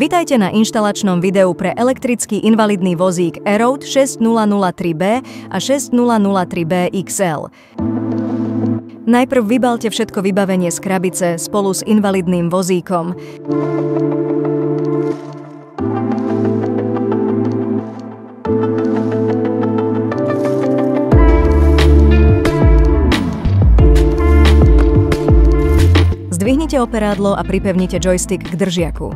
Vitajte na inštalačnom videu pre elektrický invalidný vozík E-Road 6003B a 6003B XL. Najprv vybalte všetko vybavenie z krabice spolu s invalidným vozíkom. Zdvihnite operádlo a pripevnite joystick k držiaku.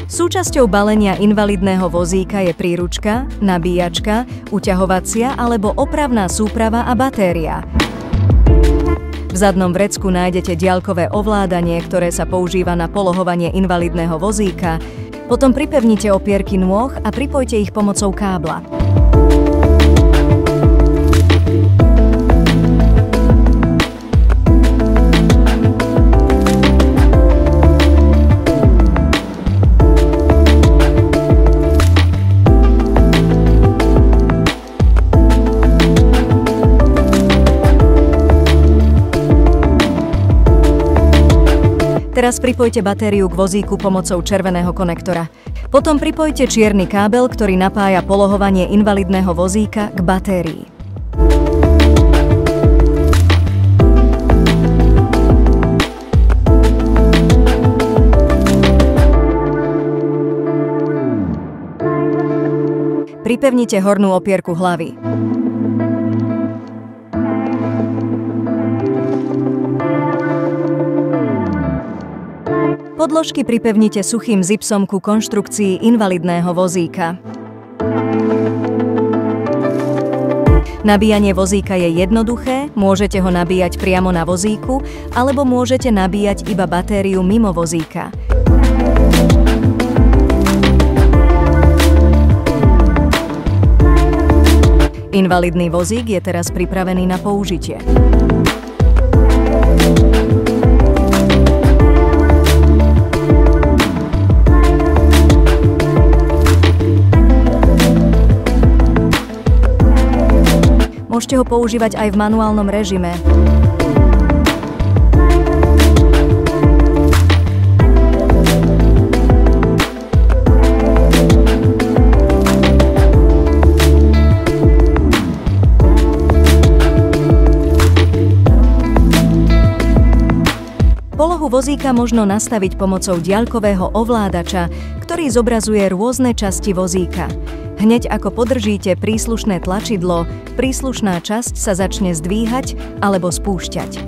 Súčasťou balenia invalidného vozíka je príručka, nabíjačka, uťahovacia alebo opravná súprava a batéria. V zadnom vrecku nájdete diaľkové ovládanie, ktoré sa používa na polohovanie invalidného vozíka. Potom pripevnite opierky nôh a pripojte ich pomocou kábla. Teraz pripojte batériu k vozíku pomocou červeného konektora. Potom pripojte čierny kábel, ktorý napája polohovanie invalidného vozíka k batérii. Pripevnite hornú opierku hlavy. Podložky pripevnite suchým zipsom ku konštrukcii invalidného vozíka. Nabíjanie vozíka je jednoduché, môžete ho nabíjať priamo na vozíku, alebo môžete nabíjať iba batériu mimo vozíka. Invalidný vozík je teraz pripravený na použitie. Môžete ho používať aj v manuálnom režime. Polohu vozíka možno nastaviť pomocou diaľkového ovládača, ktorý zobrazuje rôzne časti vozíka. Hneď ako podržíte príslušné tlačidlo, príslušná časť sa začne zdvíhať alebo spúšťať.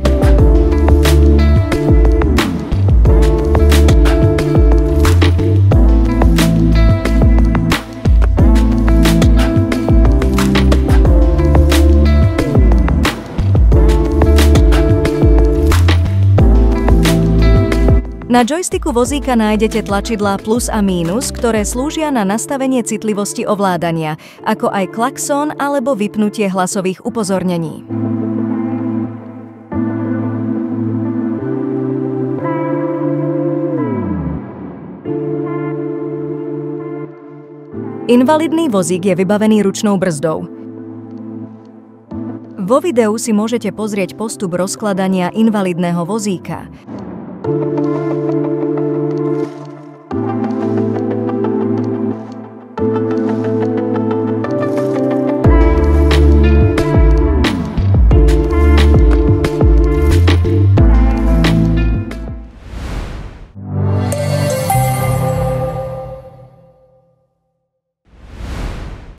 Na joysticku vozíka nájdete tlačidlá plus a mínus, ktoré slúžia na nastavenie citlivosti ovládania, ako aj klaxón alebo vypnutie hlasových upozornení. Invalidný vozík je vybavený ručnou brzdou. Vo videu si môžete pozrieť postup rozkladania invalidného vozíka.